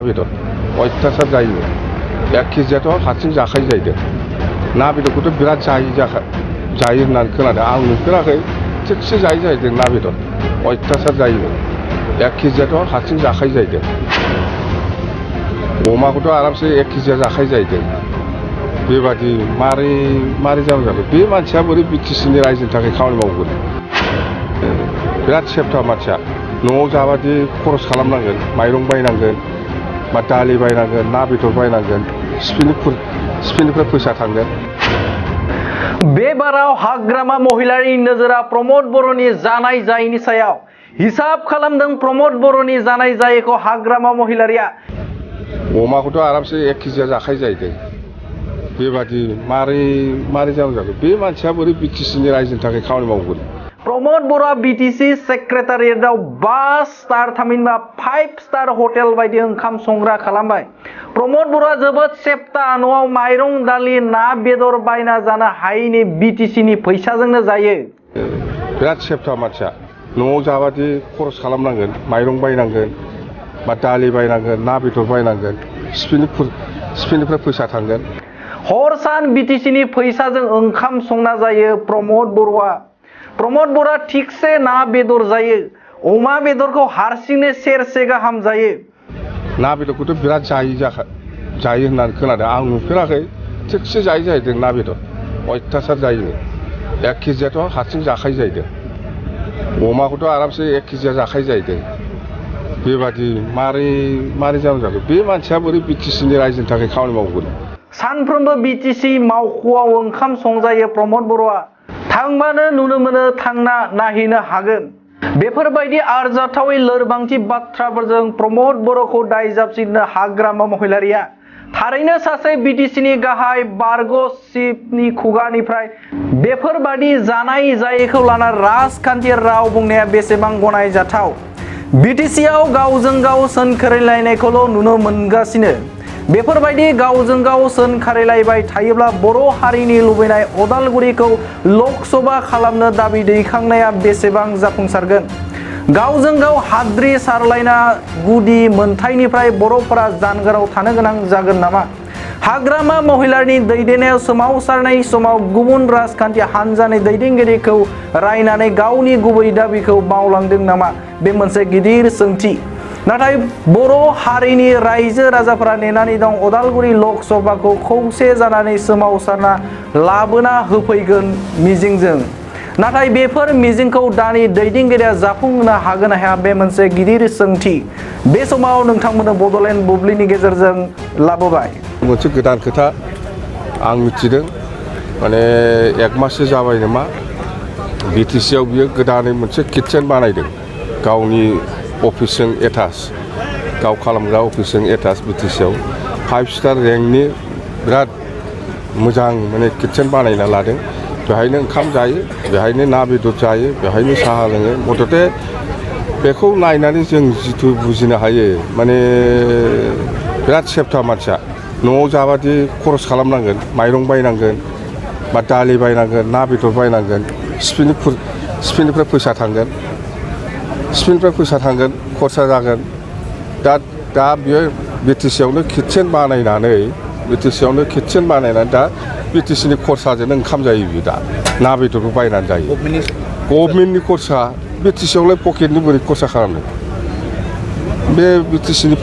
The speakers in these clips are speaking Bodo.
बेदर अयथासार जायो। 1 केजियाथ' हारसिं जाखायो जाहैदों। ना बेदरखौथ' बिराद जायो होननानै खोनादों। आं नुफेराखै, थिगसे जायो जाहैदों ना बेदर अयथासार जायो। 1 केजियाथ' हारसिं जाखायो जाहैदों। अमाखौथ' आरामसे 1 केजिया जाखायो जाहैदों। बेबादि मारै जागोन बे मानसिया बोरै बिटिसिनि रायजोनि थाखाय खामानि मावगोन। बिराद सेफथा मानसिया न'आव जाबादि खरस खालामनांगोन, माइरं बायनांगोन बा दालि बायनांगोन, ना बेदर बायनांगोन, सिफिनिफ्राय फैसा थांगोन। बे बाराव हाग्रामा महिलानि नोजोरा प्रमद बर'नि जानाय जायैनि सायाव। हिसाब खालामदों प्रमद बर'नि जानाय जायैखौ हाग्रामा महिलारिया। अमाखौथ' आरामसे 1 केजिया जाखायो जाहैदों। बेबादि मारै जागोन बे मानसिया बोरै बिटिसिनि रायजोनि थाखाय खामानि मावगोन। प्रमद बर'आ बिटिसि सेक्रेटारियेटआव 5 स्टार थामहिनबा 5 स्टार हटेल बायदि ओंखाम संग्रा खालामबाय। प्रमद बर'आ जोबोद सेप्ता न'आव माइरं दालि ना बेदर बायना जानो हायैनि बिटिसिनि फैसाजोंनो जायो। बिराद सेप्ता मानसिया न'आव जाबादि खरस खालामनांगोन, माइरं बायनांगोन बा दालि बायनांगोन, ना बेदर बायनांगोन, सिफिनिफ्राय फैसा थांगोन। हर सान बिटिसिनि फैसाजों ओंखाम संना जायो प्रमद बर'आ। प्रमद बर'आ थिगसे ना बेदर जायो। अमा बेदरखौ हारसिंनो सेरसे गाहाम जायो। ना बेदरखौथ' बिराद जायो होननानै खोनादों। आं नुफेराखै, थिगसे जायो जाहैदों ना बेदर अयथासार जायो। 1 केजियाथ' हारसिं जाखायो जाहैदों। अमाखौथ' आरामसे 1 केजिया जाखायो जाहैदों। बेबादि मारै जागोन बे मानसिया बोरै बिटिसिनि रायजोनि थाखाय खामानि मावगोन। सानफ्रोमबो बिटिसि मावख'आव ओंखाम संजायो प्रमद बर'आ। थांबानो नुनो मोनो, थांना नायहैनो हागोन। बेफोरबायदि आरजाथावै लोरबांथि बाथ्राफोरजों प्रमद बर'खौ दाय जाबसिनो हाग्रामा महिलारिया। थारैनो सासे बिटिसिनि गाहाय बारग' चिफनि खुगानिफ्राय बेफोरबादि जानाय जायैखौ लाना राजखान्थि राव बुंनाया बेसेबां गनायजाथाव। बिटिसिआव गावजों गाव सोंखारिलायनायखौल' नुनो मोनगासिनो। बेफोरबायदि गावजों गाव सोंखारिलायबाय थायोब्ला बर' हारिनि लुबैनाय अदालगुरिखौ लकसभा खालामनो दाबि दैखांनाया बेसेबां जाफुंसारगोन। गावजों गाव हाद्रि सारलायना गुदि मोनथायनिफ्राय बर'फोरा जानगाराव थानो गोनां जागोन नामा? हाग्रामा महिलारिनि दैदेननायाव सोमावसारनाय समाव गुबुन राजखान्थि हान्जानि दैदेनगिरिखौ रायनानै गावनि गुबै दाबिखौ मावलांदों नामा? बे मोनसे गिदिर सोंथि। नाथाय बर' हारिनि रायजो राजाफोरा नेनानै दं अदालगुरि लकसभाखौ खौसे जानानै सोमावसारना लाबोना होफैगोन मिजिंजों। नाथाय बेफोर मिजिंखौ दानि दैदेनगिरिया जाफुंहोनो हागोन ना हाया बे मोनसे गिदिर सोंथि। बे समाव नोंथांमोननो बड'लेण्ड बुब्लिनि गेजेरजों लाबोबाय। मोनसे गोदान खोथा आं मिथिदों, माने 1 माससो जाबाय नामा, बिटिसिआव बियो गोदानै मोनसे किटचेन बानायदों। गावनि अफिसजों एटाच, गाव खालामग्रा अफिसजों एटाच बिटिसिआव 5 स्टार रेंकनि बिराद मोजां माने किटचेन बानायना लादों। बेहायनो ओंखाम जायो, बेहायनो ना बेदर जायो, बेहायनो साहा लोङो। मथथे बेखौ नायनानै जों जिथु बुजिनो हायो, माने बिराद सेफथा मानसिया न'आव जाबादि खरस खालामनांगोन, माइरं बायनांगोन बा दालि बायनांगोन, ना बेदर बायनांगोन, सिफिनिफ्राय फैसा थांगोन। खरसा जागोन। दा बियो बिटिसिआवनो किटचेन बानायनानै दा बिटिसिनि खरसाजोंनो ओंखाम जायो बियो दा। ना बेदरबो बायनानै जायो। गभर्नमेन्टनि खरसा, बिटिसिआवलाय पकेटनि बोरै खरसा खालामनो। बे बिटिसिनि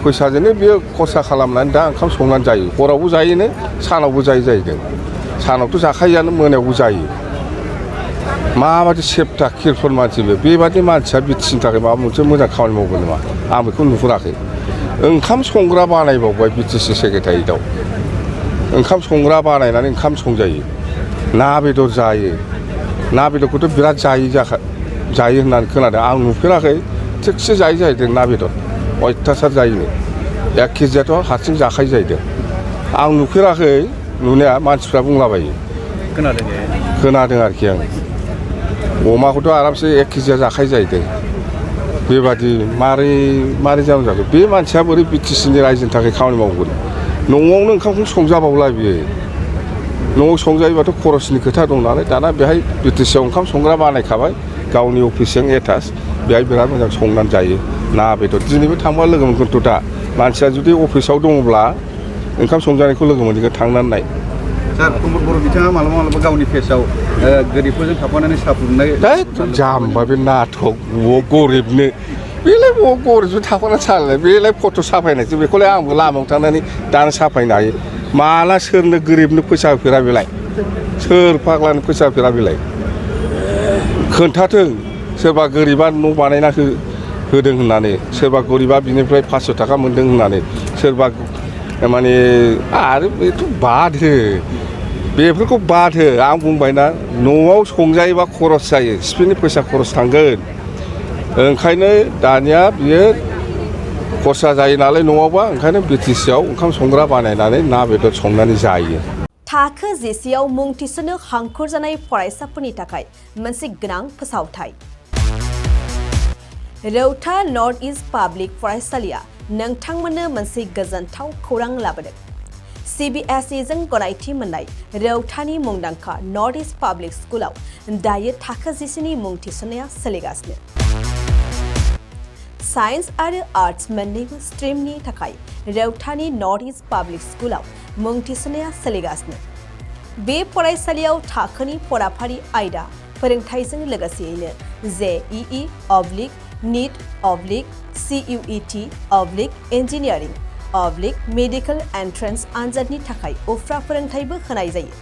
फैसाजोंनो बियो खरसा खालामनानै दा ओंखाम संनानै जायो। हरावबो जायोनो, सानावबो जायो जाहैदों। सानावथ' जाखायोआनो, मोनायावबो जायो। माबादि सेप्टा किरफन मानसि बेबादि मानसिया बिटिसिनि थाखाय माबा मोनसे मोजां खामानि मावगोन नामा? आं बेखौ नुहुराखै। ओंखाम संग्रा बानायबावबाय बिटिसि सेक्रेटारियेटआव। ओंखाम संग्रा बानायनानै ओंखाम संजायो। ना बेदर जायो। ना बेदरखौथ' बिराद जायो होननानै खोनादों। आं नुफेराखै, थिगसे जायो जाहैदों ना बेदर अयथासार जायो। 1 केजियाथ' हारसिं जाखायो जाहैदों। आं नुफेराखै, नुनाया मानसिफ्रा बुंलाबायो। खोनादों आरोखि आं। अमाखौथ' आरामसे 1 केजिया जाखायो जाहैदों। बेबादि मारै जागोन बे मानसिया बोरै बिटिसिनि रायजोनि थाखाय खामानि मावगोन। न'आवनो ओंखामखौ संजाबावला बियो। न'आव संजायोबाथ' खरसनि खोथा दं नालाय, दाना बेहाय बिटिसिआव ओंखाम संग्रा बानायखाबाय गावनि अफिसजों एटाच। बेहाय बिराद मोजां संनानै जायो ना बेदर दिनैबो थांबा लोगो मोनगोनथ' दा मानसिया जुदि अफिसाव दङब्ला ओंखाम संजानायखौ लोगो मोनगोन थांनानै नाय सार प्रमद बर' बिथाङा मालाबा मालाबा गावनि फेसआव गोरिबफोरजों थाफानानै साहा फुदुंनाय जाम्बा बे नाटक गरिबनो बेलाय गरिबजों थाफानानै सालाय बेलाय फट' साफायनायसो बेखौलाय आंबो लामायाव थांनानै दानो साफायनो हायो माला सोरनो गोरिबनो फैसा होफेरा बेलाय सोर फाग्लानो फैसा होफेरा बेलाय खोन्थाथों सोरबा गोरिबा न' बानायना होदों होननानै सोरबा गरिबा बिनिफ्राय 500 थाखा मोन्दों होननानै सोरबा माने आरो बेथ' बाद हो बेफोरखौ बाद हो आं बुंबायना न'आव संजायोबा खरस जायो सिपिनि फैसा खरस थांगोन ओंखायनो दानिया बियो खरसा जायो नालाय न'आवबा ओंखायनो बिटिसिआव ओंखाम संग्रा बानायनानै ना बेदर संनानै जायो थाखो जिसेआव मुं थिसननो हांखुर जानाय फरायसाफोरनि थाखाय मोनसे गोनां फोसावथाय रौता नर्थ इस्ट पाब्लिक फरायसालिया नोंथांमोननो मोनसे गोजोनथाव खौरां लाबोदों CBSE जों गनायथि मोननाय रौतानि मुंदांखा नर्थ इस्ट पाब्लिक स्कुलाव दायो थाखो जिसेनि मुं थिसननाया सोलिगासिनो साइन्स आरो आर्ट्स मोन्नैबो स्ट्रिमनि थाखाय रौतानि नर्थ इस्ट पाब्लिक स्कुलाव मुं थिसननाया सोलिगासिनो बे फरायसालियाव थाखोनि फराफारि आयदा फोरोंथाइजों लोगोसेयैनो JEE NEET CUET engineering medical entrance आनजादनि थाखाय उफ्रा फोरोंथाइबो होनाय जायो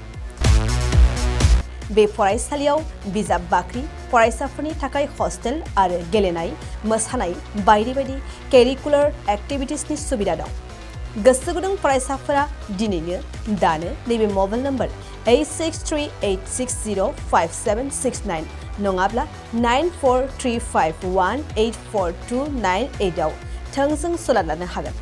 बे फरायसालियाव बिजाब बाख्रि फरायसाफोरनि थाखाय हस्टेल आरो गेलेनाय मोसानाय बायदि बायदि केरिकुलार एक्टिभिटिसनि सुबिदा दं गोसो गुदुं फरायसाफोरा दिनैनो दानो नैबे मबाइल नम्बर 8638605769 नङाब्ला 9435184298 आव थोंजों सलाद लानो हागोन